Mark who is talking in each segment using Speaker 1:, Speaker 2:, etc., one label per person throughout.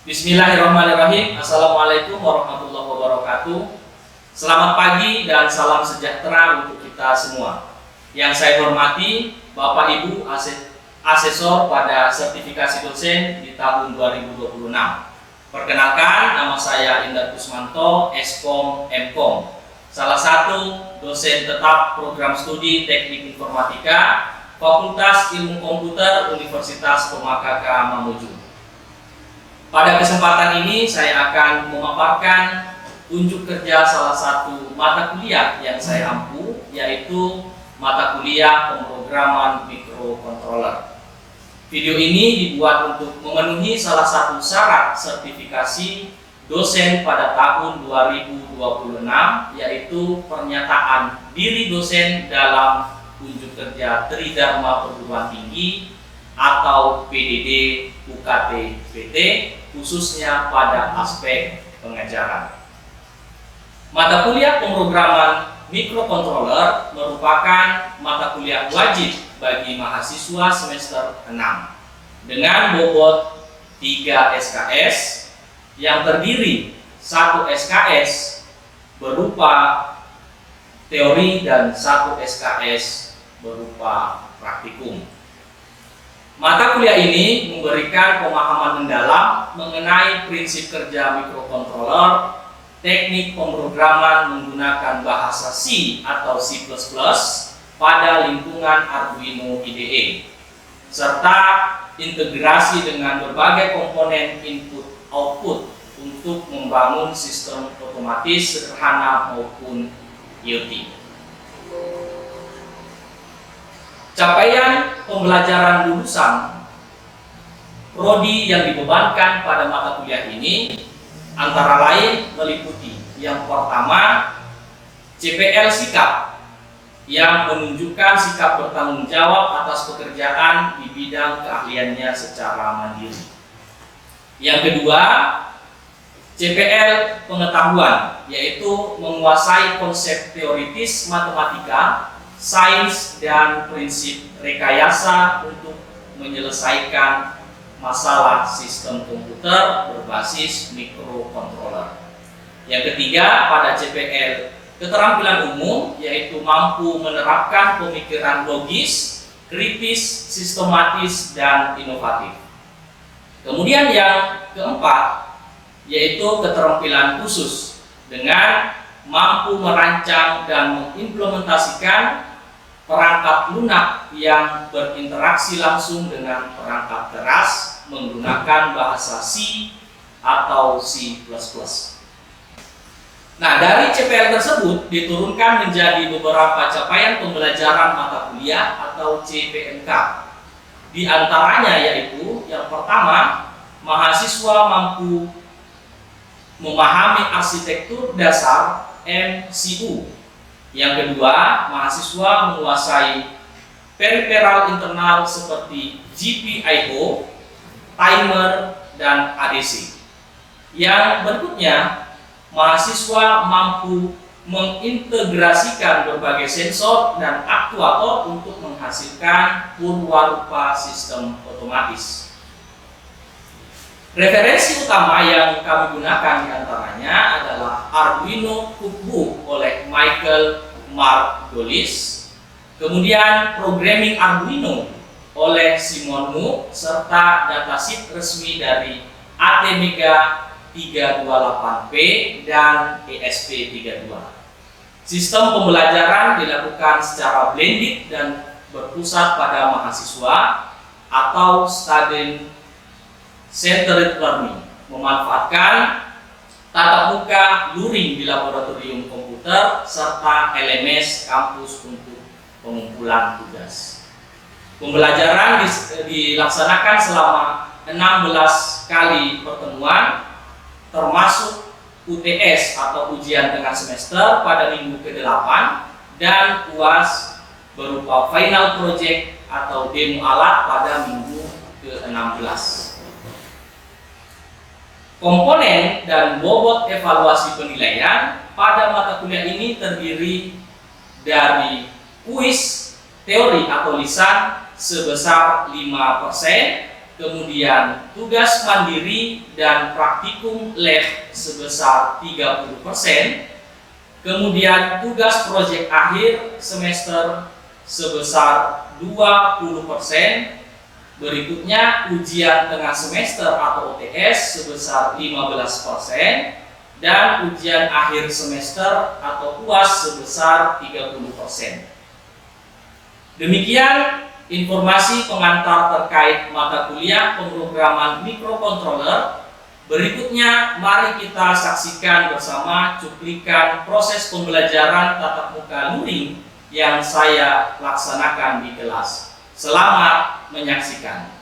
Speaker 1: Bismillahirrahmanirrahim. Assalamualaikum warahmatullahi wabarakatuh. Selamat pagi dan salam sejahtera untuk kita semua. Yang saya hormati Bapak Ibu asesor pada sertifikasi dosen di tahun 2026. Perkenalkan, nama saya Indar Kusmanto, Eskom Mkom, salah satu dosen tetap program studi Teknik Informatika Fakultas Ilmu Komputer Universitas Purwakarta Mamuju. Pada kesempatan ini saya akan memaparkan unjuk kerja salah satu mata kuliah yang saya ampu, yaitu mata kuliah pemrograman mikrokontroler. Video ini dibuat untuk memenuhi salah satu syarat sertifikasi dosen pada tahun 2026, yaitu pernyataan diri dosen dalam unjuk kerja Tridharma Perguruan Tinggi atau PDD UKT PT, khususnya pada aspek pengajaran. Mata kuliah pemrograman mikrokontroler merupakan mata kuliah wajib bagi mahasiswa semester 6 dengan bobot 3 SKS yang terdiri 1 SKS berupa teori dan 1 SKS berupa praktikum. Mata kuliah ini memberikan pemahaman mendalam mengenai prinsip kerja mikrokontroler, teknik pemrograman menggunakan bahasa C atau C++ pada lingkungan Arduino IDE, serta integrasi dengan berbagai komponen input-output untuk membangun sistem otomatis sederhana maupun IoT. Capaian pembelajaran lulusan prodi yang dibebankan pada mata kuliah ini antara lain meliputi yang pertama, CPL sikap yang menunjukkan sikap bertanggung jawab atas pekerjaan di bidang keahliannya secara mandiri. Yang kedua, CPL pengetahuan, yaitu menguasai konsep teoritis matematika, sains, dan prinsip rekayasa untuk menyelesaikan masalah sistem komputer berbasis mikrokontroler. Yang ketiga, pada CPL keterampilan umum, yaitu mampu menerapkan pemikiran logis, kritis, sistematis, dan inovatif. Kemudian yang keempat, yaitu keterampilan khusus dengan mampu merancang dan mengimplementasikan perangkat lunak yang berinteraksi langsung dengan perangkat keras menggunakan bahasa C atau C++. Nah, dari CPL tersebut diturunkan menjadi beberapa capaian pembelajaran mata kuliah atau CPMK. Di antaranya yaitu yang pertama, mahasiswa mampu memahami arsitektur dasar MCU. Yang kedua, mahasiswa menguasai periferal internal seperti GPIO, timer, dan ADC. Yang berikutnya, mahasiswa mampu mengintegrasikan berbagai sensor dan aktuator untuk menghasilkan purwarupa sistem otomatis. Referensi utama yang kami gunakan diantaranya adalah Arduino Cookbook oleh Michael Margolis, kemudian Programming Arduino oleh Simon Mu, serta datasheet resmi dari ATmega 328P dan ESP32. Sistem pembelajaran dilakukan secara blended dan berpusat pada mahasiswa atau student centered learning, memanfaatkan tatap muka luring di laboratorium komputer serta LMS kampus untuk pengumpulan tugas. Pembelajaran dilaksanakan selama 16 kali pertemuan, termasuk UTS atau ujian tengah semester pada minggu ke-8 dan UAS berupa final project atau demo alat pada minggu ke-16. Komponen dan bobot evaluasi penilaian pada mata kuliah ini terdiri dari kuis teori atau lisan sebesar 5%, kemudian tugas mandiri dan praktikum lab sebesar 30%, kemudian tugas proyek akhir semester sebesar 20%, berikutnya ujian tengah semester atau UTS sebesar 15%, dan ujian akhir semester atau UAS sebesar 30%. Demikian informasi pengantar terkait mata kuliah pemrograman mikrokontroler. Berikutnya mari kita saksikan bersama cuplikan proses pembelajaran tatap muka luring yang saya laksanakan di kelas. Selamat menyaksikan.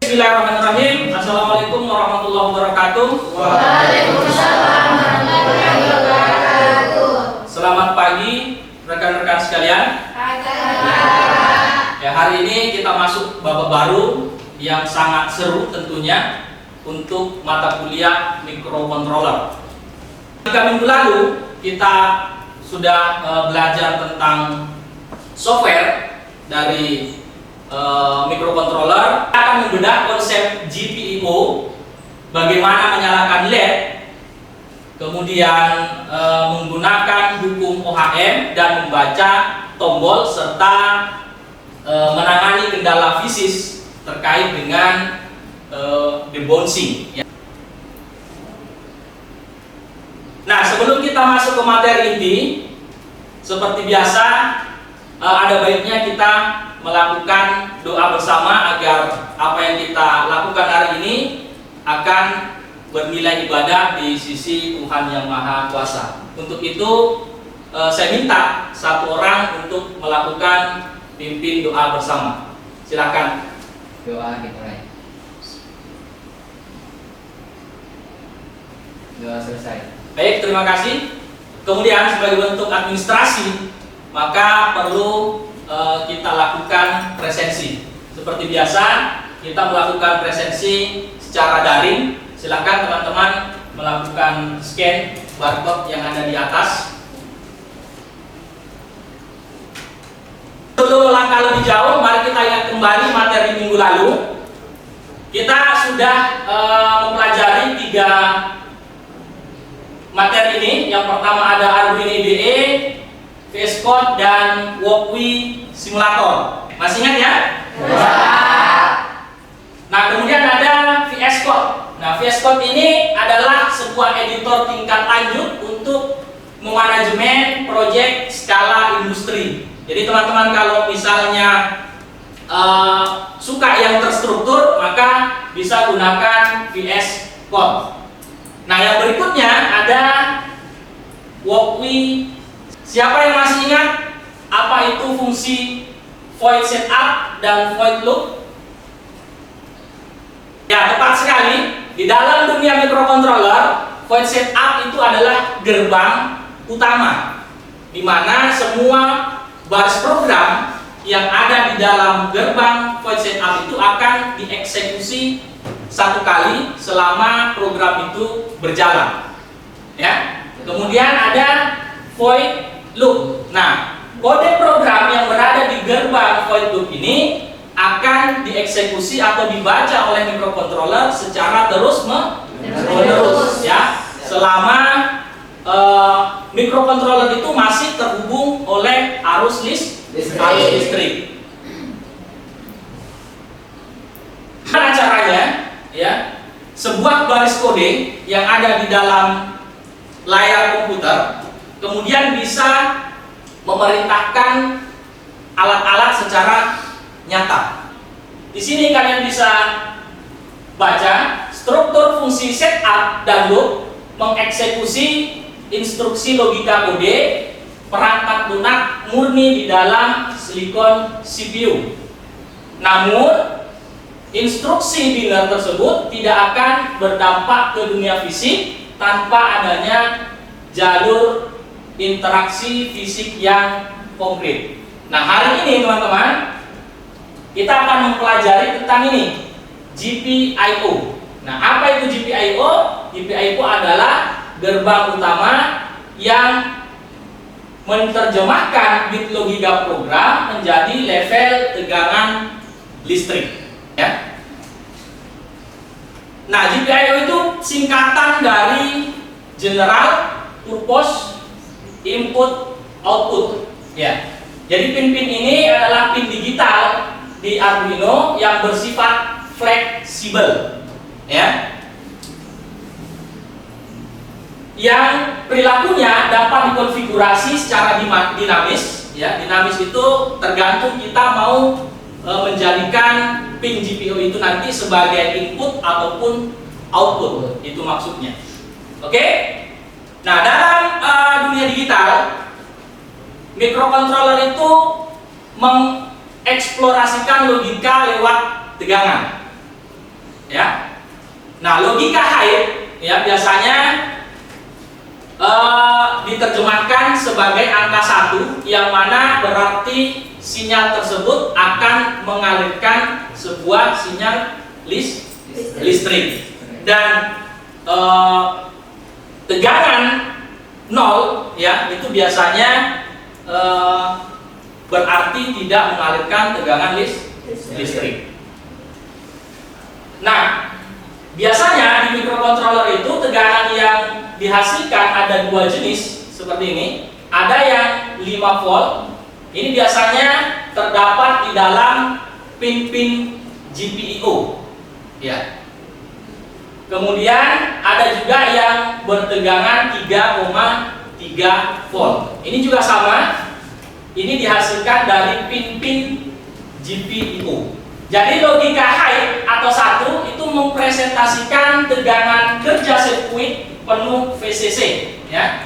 Speaker 1: Bismillahirrahmanirrahim. Assalamualaikum warahmatullahi wabarakatuh.
Speaker 2: Waalaikumsalam warahmatullahi wabarakatuh.
Speaker 1: Selamat pagi rekan-rekan sekalian. Ya, hari ini kita masuk babak baru yang sangat seru tentunya untuk mata kuliah mikrokontroler. 3 minggu lalu kita sudah belajar tentang software dari mikrokontroler. Kita akan membedah konsep GPIO, bagaimana menyalakan LED, kemudian menggunakan hukum OHM dan membaca tombol serta menangani kendala fisis terkait dengan debouncing. Nah, sebelum kita masuk ke materi inti, seperti biasa ada baiknya kita melakukan doa bersama agar apa yang kita lakukan hari ini akan bernilai ibadah di sisi Tuhan Yang Maha Kuasa. Untuk itu saya minta satu orang untuk melakukan pimpin doa bersama. Silakan.
Speaker 2: Doa dimulai. Doa selesai.
Speaker 1: Baik, terima kasih. Kemudian sebagai bentuk administrasi, maka perlu kita lakukan presensi. Seperti biasa, kita melakukan presensi secara daring. Silakan teman-teman melakukan scan barcode yang ada di atas. Sebelum melangkah lebih jauh, mari kita ingat kembali materi minggu lalu. Kita sudah mempelajari 3 materi ini. Yang pertama ada Arduino IDE, VS Code, dan Walkwi Simulator. Masih ingat ya?
Speaker 2: Ya.
Speaker 1: Nah, kemudian ada VS Code. Nah, VS Code ini adalah sebuah editor tingkat lanjut untuk memanajemen proyek skala industri. Jadi teman-teman kalau misalnya suka yang terstruktur, maka bisa gunakan VS Code. Nah, yang berikutnya ada Walkwi. Siapa yang masih ingat apa itu fungsi void setup dan void loop? Ya, tepat sekali. Di dalam dunia mikrokontroler, void setup itu adalah gerbang utama, di mana semua baris program yang ada di dalam gerbang void setup itu akan dieksekusi satu kali selama program itu berjalan. Ya. Kemudian ada void loop. Nah, kode program yang berada di gerbang void loop ini akan dieksekusi atau dibaca oleh mikrokontroler secara terus-menerus, ya, selama mikrokontroler itu masih terhubung oleh arus listrik. Gimana caranya? Ya, sebuah baris kode yang ada di dalam layar komputer kemudian bisa memerintahkan alat-alat secara nyata. Di sini kalian bisa baca struktur fungsi setup dan loop mengeksekusi instruksi logika kode perangkat lunak murni di dalam silikon CPU. Namun, instruksi biner tersebut tidak akan berdampak ke dunia fisik tanpa adanya jalur interaksi fisik yang konkret. Nah, hari ini teman-teman, kita akan mempelajari tentang ini, GPIO. Nah, apa itu GPIO? GPIO adalah gerbang utama yang menerjemahkan bit logika program menjadi level tegangan listrik. Ya. Nah, GPIO itu singkatan dari General Purpose Input Output. Ya. Jadi pin-pin ini adalah pin digital di Arduino yang bersifat fleksibel. Ya. Yang perilakunya dapat dikonfigurasi secara dinamis. Ya, dinamis itu tergantung kita mau menjadikan pin GPIO itu nanti sebagai input ataupun output. Itu maksudnya. Oke? Nah, dalam dunia digital, microcontroller itu mengeksplorasikan logika lewat tegangan. Ya. Nah, logika high ya biasanya diterjemahkan sebagai angka 1, yang mana berarti sinyal tersebut akan mengalirkan sebuah sinyal listrik. Dan tegangan 0 ya itu biasanya berarti tidak mengalirkan tegangan listrik. Nah, biasanya di microcontroller itu tegangan yang dihasilkan ada dua jenis seperti ini. Ada yang 5 volt. Ini biasanya terdapat di dalam pin-pin GPIO. Ya. Kemudian ada juga yang bertegangan 3,3 volt. Ini juga sama. Ini dihasilkan dari pin-pin GPIO. Jadi logika high atau 1 itu mempresentasikan tegangan kerja sirkuit penuh VCC, ya.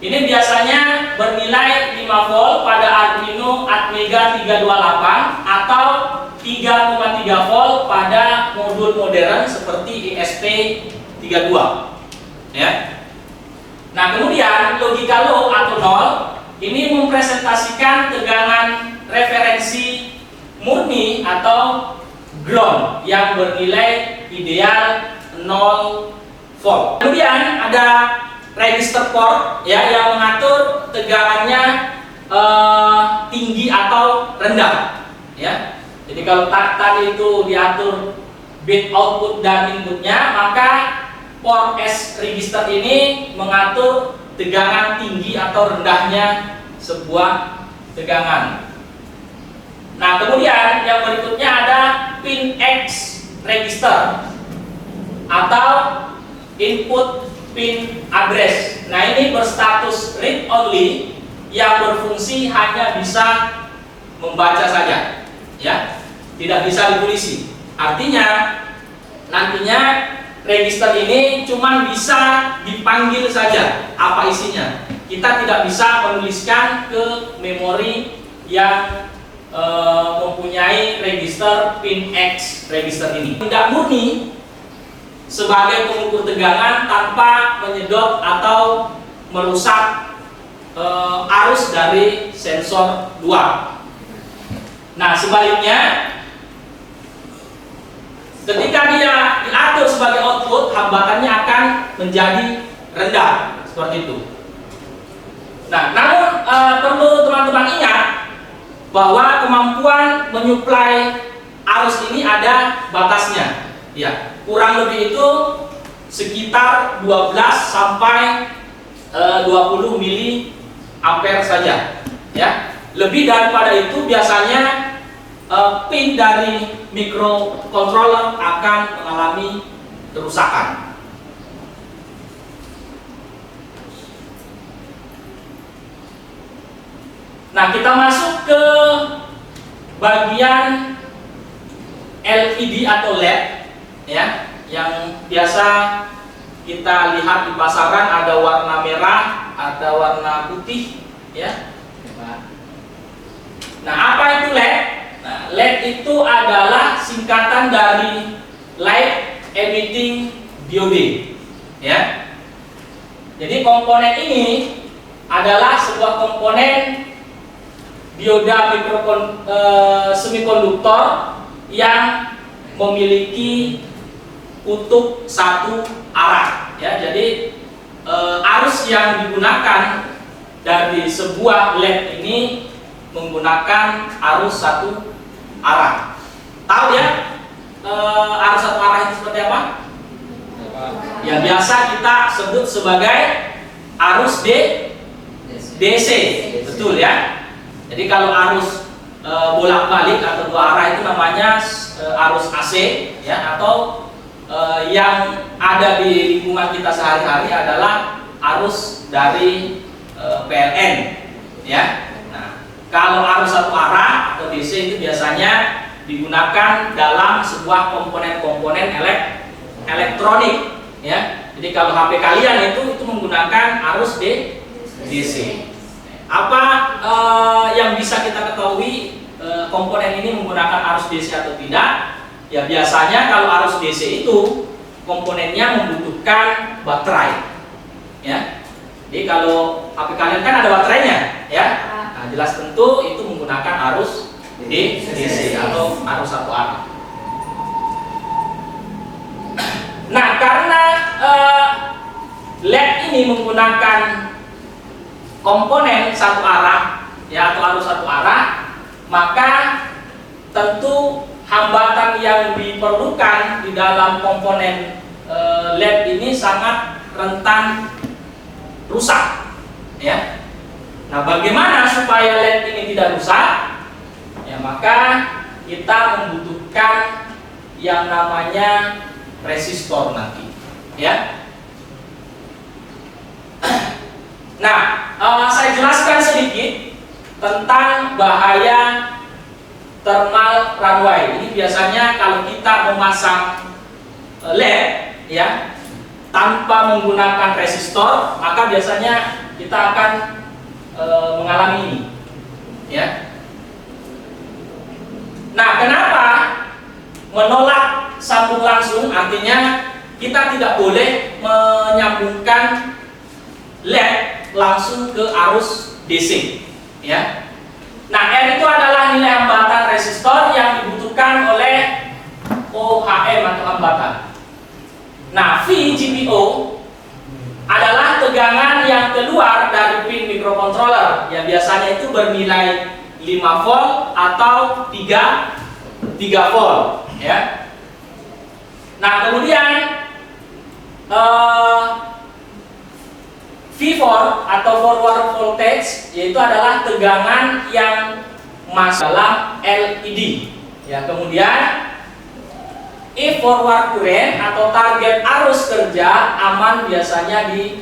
Speaker 1: Ini biasanya bernilai 5 volt pada Arduino Atmega 328 atau 3,3 volt pada modul modern seperti ESP32, ya. Nah, kemudian logika low atau 0 ini mempresentasikan tegangan referensi murni atau ground yang bernilai ideal 0 volt. Kemudian ada register port ya yang mengatur tegangannya tinggi atau rendah, ya. Jadi kalau tadi itu diatur bit output dan inputnya, maka port S register ini mengatur tegangan tinggi atau rendahnya sebuah tegangan. Nah, kemudian yang berikutnya ada pin X register atau input pin address. Nah, ini berstatus read only yang berfungsi hanya bisa membaca saja, ya, tidak bisa ditulisi. Artinya nantinya register ini cuma bisa dipanggil saja apa isinya. Kita tidak bisa menuliskan ke memori yang mempunyai register pin X register ini. Tidak murni sebagai pengukur tegangan tanpa menyedot atau merusak arus dari sensor luar. Nah, sebaliknya, ketika dia diatur sebagai output, hambatannya akan menjadi rendah seperti itu. Nah, namun perlu teman-teman ingat bahwa kemampuan menyuplai arus ini ada batasnya. Ya, kurang lebih itu sekitar 12 sampai 20 mili ampere saja. Ya, lebih daripada itu biasanya pin dari microcontroller akan mengalami kerusakan. Nah, kita masuk ke bagian LED atau LED ya, yang biasa kita lihat di pasaran, ada warna merah, ada warna putih ya. Nah, apa itu LED? Nah, LED itu adalah singkatan dari Light Emitting Diode ya. Jadi komponen ini adalah sebuah komponen dioda semikonduktor yang memiliki kutub satu arah ya. Jadi arus yang digunakan dari sebuah LED ini menggunakan arus satu arah. Tahu ya arus satu arah itu seperti apa? Yang biasa kita sebut sebagai arus DC, betul ya. Jadi kalau arus bolak-balik atau dua arah itu namanya arus AC ya, atau yang ada di lingkungan kita sehari-hari adalah arus dari PLN ya. Nah, kalau arus satu arah atau DC itu biasanya digunakan dalam sebuah komponen-komponen elektronik ya. Jadi kalau HP kalian itu menggunakan arus DC. Apa yang bisa kita ketahui komponen ini menggunakan arus DC atau tidak? Ya, biasanya kalau arus DC itu komponennya membutuhkan baterai ya. Jadi kalau HP kalian kan ada baterainya ya. Nah, jelas tentu itu menggunakan arus DC atau arus satu arah. Nah, karena LED ini menggunakan komponen satu arah ya, atau arus satu arah, maka tentu hambatan yang diperlukan di dalam komponen LED ini sangat rentan rusak ya. Nah, bagaimana supaya LED ini tidak rusak? Ya, maka kita membutuhkan yang namanya resistor nanti ya. Nah, saya jelaskan sedikit tentang bahaya thermal runaway. Ini biasanya kalau kita memasang LED ya tanpa menggunakan resistor, maka biasanya kita akan mengalami ini ya. Nah, kenapa menolak sambung langsung? Artinya kita tidak boleh menyambungkan LED langsung ke arus DC ya. Nah, R itu adalah nilai hambatan resistor yang dibutuhkan oleh OHM atau hambatan. Nah, V GPO adalah tegangan yang keluar dari pin microcontroller yang biasanya itu bernilai 5 volt atau 3 volt ya. Nah, kemudian V4 atau forward voltage yaitu adalah tegangan yang masuk dalam LED ya. Kemudian E forward current atau target arus kerja aman biasanya di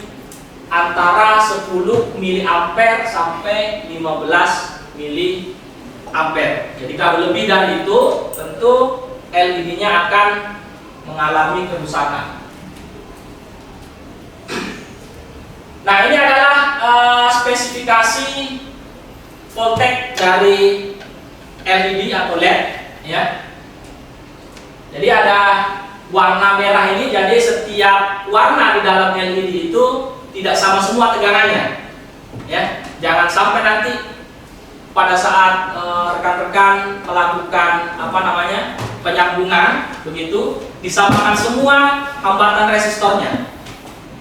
Speaker 1: antara 10 mA sampai 15 mA. Jadi kalau lebih dari itu tentu LED-nya akan mengalami kerusakan. Nah, ini adalah spesifikasi voltage dari LED atau LED ya. Jadi ada warna merah ini, jadi setiap warna di dalam LED itu tidak sama semua tegangannya ya. Jangan sampai nanti pada saat rekan-rekan melakukan penyambungan begitu disamakan semua hambatan resistornya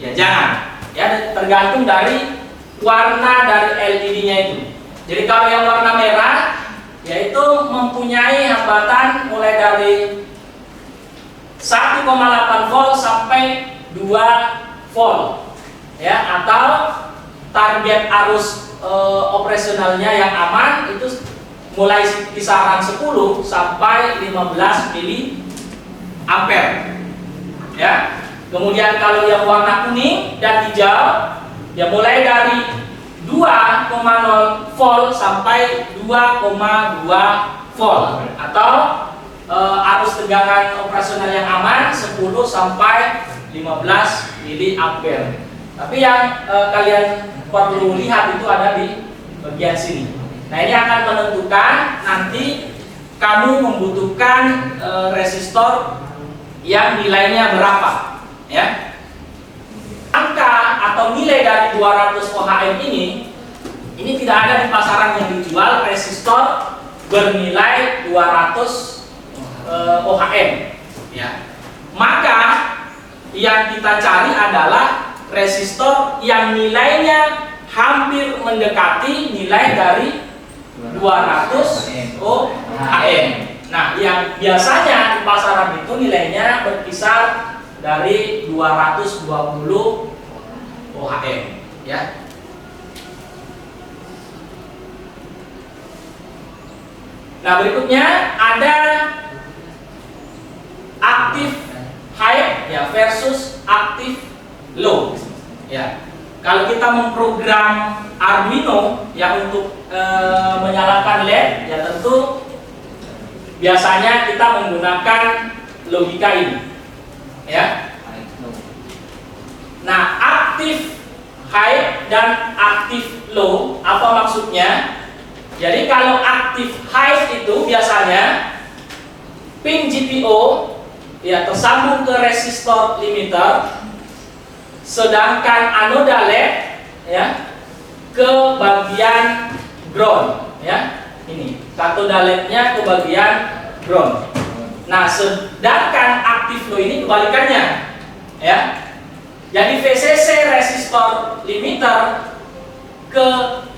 Speaker 1: ya, jangan ya, tergantung dari warna dari LED-nya itu. Jadi kalau yang warna merah yaitu mempunyai hambatan mulai dari 1,8 volt sampai 2 volt ya, atau target arus operasionalnya yang aman itu mulai kisaran 10 sampai 15 mA ya. Kemudian kalau yang warna kuning dan hijau ya mulai dari 2,0 volt sampai 2,2 volt, atau arus tegangan operasional yang aman 10 sampai 15 miliampere. Tapi yang kalian perlu lihat itu ada di bagian sini. Nah, ini akan menentukan nanti kamu membutuhkan resistor yang nilainya berapa, ya. Angka atau nilai dari 200 ohm ini tidak ada di pasaran yang dijual resistor bernilai 200 ohm, ya. Maka yang kita cari adalah resistor yang nilainya hampir mendekati nilai dari 200 ohm. Nah, yang biasanya di pasaran itu nilainya berkisar dari 220 ohm, ya. Nah, berikutnya ada aktif high ya versus aktif low, ya. Kalau kita memprogram Arduino ya untuk menyalakan LED, ya tentu biasanya kita menggunakan logika ini, ya. Nah, aktif high dan aktif low apa maksudnya? Jadi kalau aktif high itu biasanya pin GPO ya tersambung ke resistor limiter, sedangkan anoda LED ya ke bagian ground, ya. Ini katoda LED-nya ke bagian ground. Nah, sedangkan aktif low ini kebalikannya, ya. Jadi VCC resistor limiter ke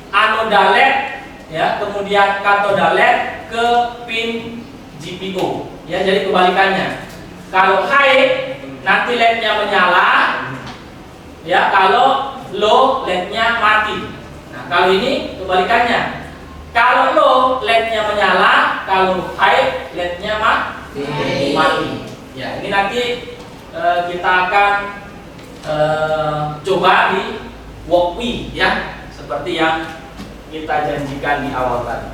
Speaker 1: anoda LED, ya, kemudian katoda LED ke pin GPO, ya. Jadi kebalikannya. Kalau high nanti LED-nya menyala, ya. Kalau low LED-nya mati. Nah, kalau ini kebalikannya. Kalau low LED-nya menyala, kalau high LED-nya mati. Ya, ini nanti kita akan coba di walkthrough, ya, seperti yang kita janjikan di awal tadi.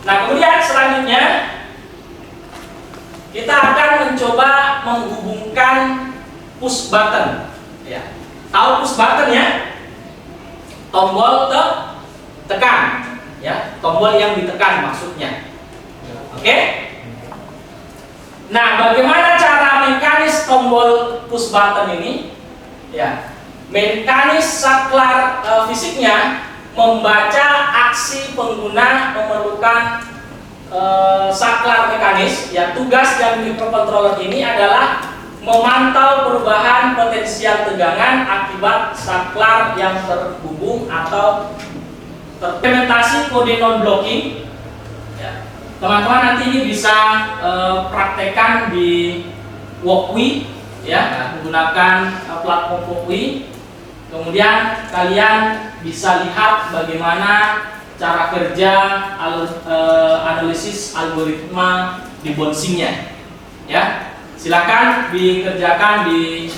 Speaker 1: Nah, kemudian selanjutnya kita akan mencoba menghubungkan push button, ya. Tahu push button, ya? Tombol tekan, ya, tombol yang ditekan maksudnya. Oke? Nah, bagaimana cara mekanis tombol push button ini? Ya, mekanis saklar fisiknya membaca aksi pengguna memerlukan saklar mekanis. Ya, tugas dari microcontroller ini adalah memantau perubahan potensial tegangan akibat saklar yang terhubung atau implementasi kode non-blocking. Ya. Teman-teman nanti ini bisa praktekkan di walkthrough, ya, menggunakan platform walkthrough. Kemudian kalian bisa lihat bagaimana cara kerja analisis algoritma di bouncingnya, ya. Silakan dikerjakan di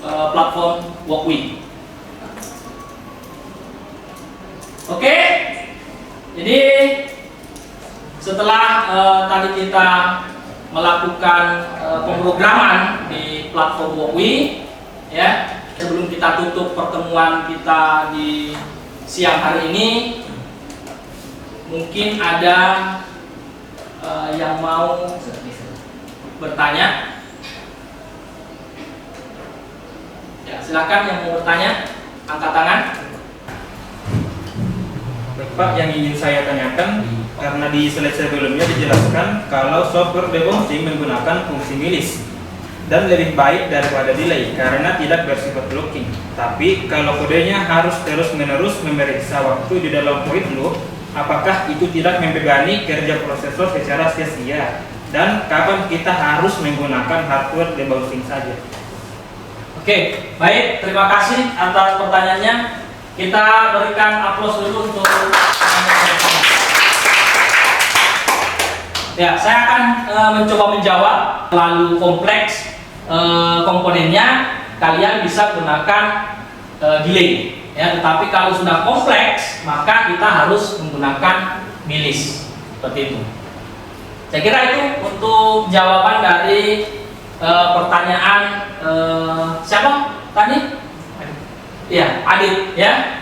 Speaker 1: platform walkthrough. Oke, jadi setelah tadi kita melakukan pemrograman di platform walkthrough, ya, sebelum kita tutup pertemuan kita di siang hari ini, mungkin ada yang mau bertanya. Ya, silakan yang mau bertanya, angkat tangan.
Speaker 3: Baik, Pak, yang ingin saya tanyakan, karena di slide sebelumnya dijelaskan kalau software debouncing menggunakan fungsi milis dan lebih baik daripada delay karena tidak bersifat blocking. Tapi kalau kodenya harus terus-menerus memeriksa waktu di dalam void loop, apakah itu tidak membebani kerja prosesor secara sia-sia? Dan kapan kita harus menggunakan hardware debouncing saja?
Speaker 1: Oke, baik, terima kasih atas pertanyaannya. Kita berikan aplaus dulu untuk ya, saya akan mencoba menjawab. Terlalu kompleks komponennya, kalian bisa gunakan delay, Ya, tetapi kalau sudah kompleks maka kita harus menggunakan milis seperti itu. Saya kira itu untuk jawaban dari pertanyaan siapa tadi? Ya, Adit ya.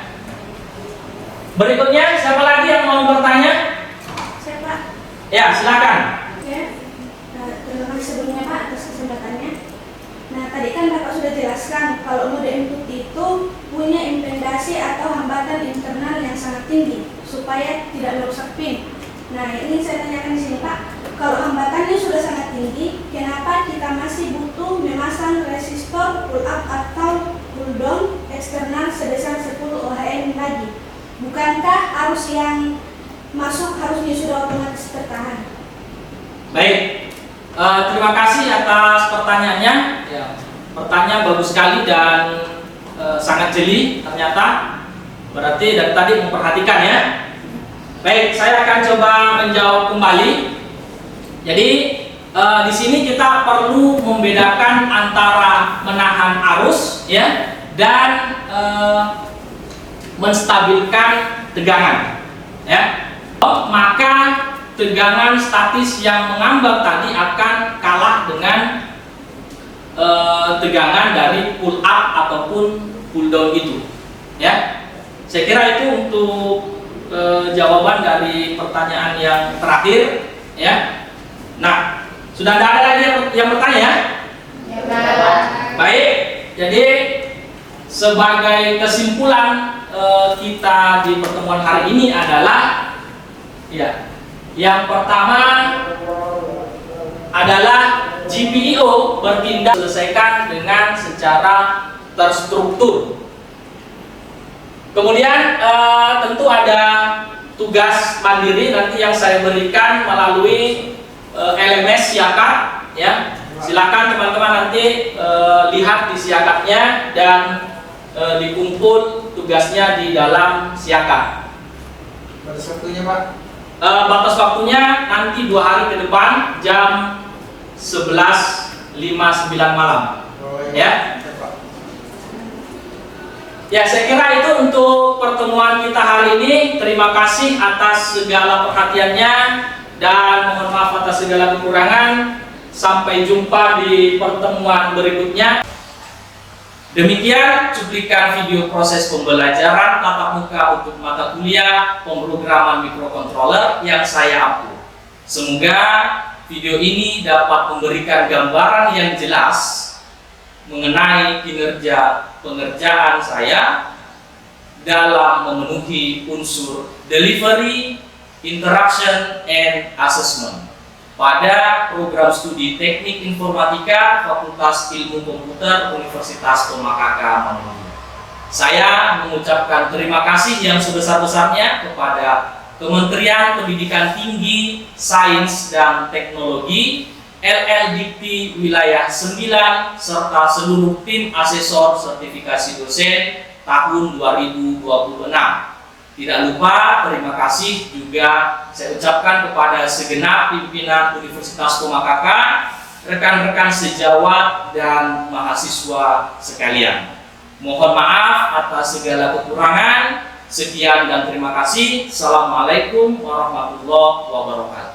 Speaker 1: Berikutnya siapa lagi yang mau bertanya?
Speaker 4: Saya Pak.
Speaker 1: Ya, silakan.
Speaker 4: Ya. Terima kasih sebelumnya Pak atas kesempatannya. Nah, tadi kan Bapak sudah jelaskan kalau mode input itu punya impedasi atau hambatan internal yang sangat tinggi supaya tidak merusak pin. Nah, ini saya tanyakan di sini Pak, kalau hambatannya sudah sangat tinggi, kenapa kita masih butuh memasang resistor pull up atau pull down eksternal sebesar 10 ohm lagi? Bukankah arus yang masuk harusnya sudah otomatis tertahan?
Speaker 1: Baik, terima kasih atas pertanyaannya. Ya, pertanyaan bagus sekali dan sangat jeli ternyata. Berarti dari tadi memperhatikan ya. Baik, saya akan coba menjawab kembali. Jadi di sini kita perlu membedakan antara menahan arus ya dan menstabilkan tegangan ya. Maka tegangan statis yang mengambang tadi akan kalah dengan tegangan dari pull up ataupun pull down itu ya. Saya kira itu untuk jawaban dari pertanyaan yang terakhir ya. Nah, sudah tidak ada lagi yang bertanya ya?
Speaker 2: Ya, Pak.
Speaker 1: Baik, jadi sebagai kesimpulan kita di pertemuan hari ini adalah ya, yang pertama adalah GPIO bertindak selesaikan dengan secara terstruktur. Kemudian tentu ada tugas mandiri nanti yang saya berikan melalui LMS Siakap ya. Silakan teman-teman nanti lihat di Siakapnya dan dikumpul tugasnya di dalam Siakap.
Speaker 5: Batas waktunya Pak?
Speaker 1: Batas waktunya nanti 2 hari ke depan jam 11.59 malam.
Speaker 5: Oh,
Speaker 1: Ya.
Speaker 5: Ya, Pak.
Speaker 1: Ya, saya kira itu untuk pertemuan kita hari ini. Terima kasih atas segala perhatiannya dan mohon maaf atas segala kekurangan. Sampai jumpa di pertemuan berikutnya. Demikian cuplikan video proses pembelajaran tatap muka untuk mata kuliah pemrograman mikrokontroler yang saya upload. Semoga video ini dapat memberikan gambaran yang jelas mengenai kinerja pengerjaan saya dalam memenuhi unsur delivery, interaction, and assessment pada program studi Teknik Informatika Fakultas Ilmu Komputer Universitas Tomakaka Manado. Saya mengucapkan terima kasih yang sebesar-besarnya kepada Kementerian Pendidikan Tinggi, Sains dan Teknologi, LLDikti Wilayah 9 serta seluruh tim asesor sertifikasi dosen tahun 2026. Tidak lupa terima kasih juga saya ucapkan kepada segenap pimpinan Universitas Tomakaka, rekan-rekan sejawat dan mahasiswa sekalian. Mohon maaf atas segala kekurangan. Sekian dan terima kasih. Assalamualaikum warahmatullahi wabarakatuh.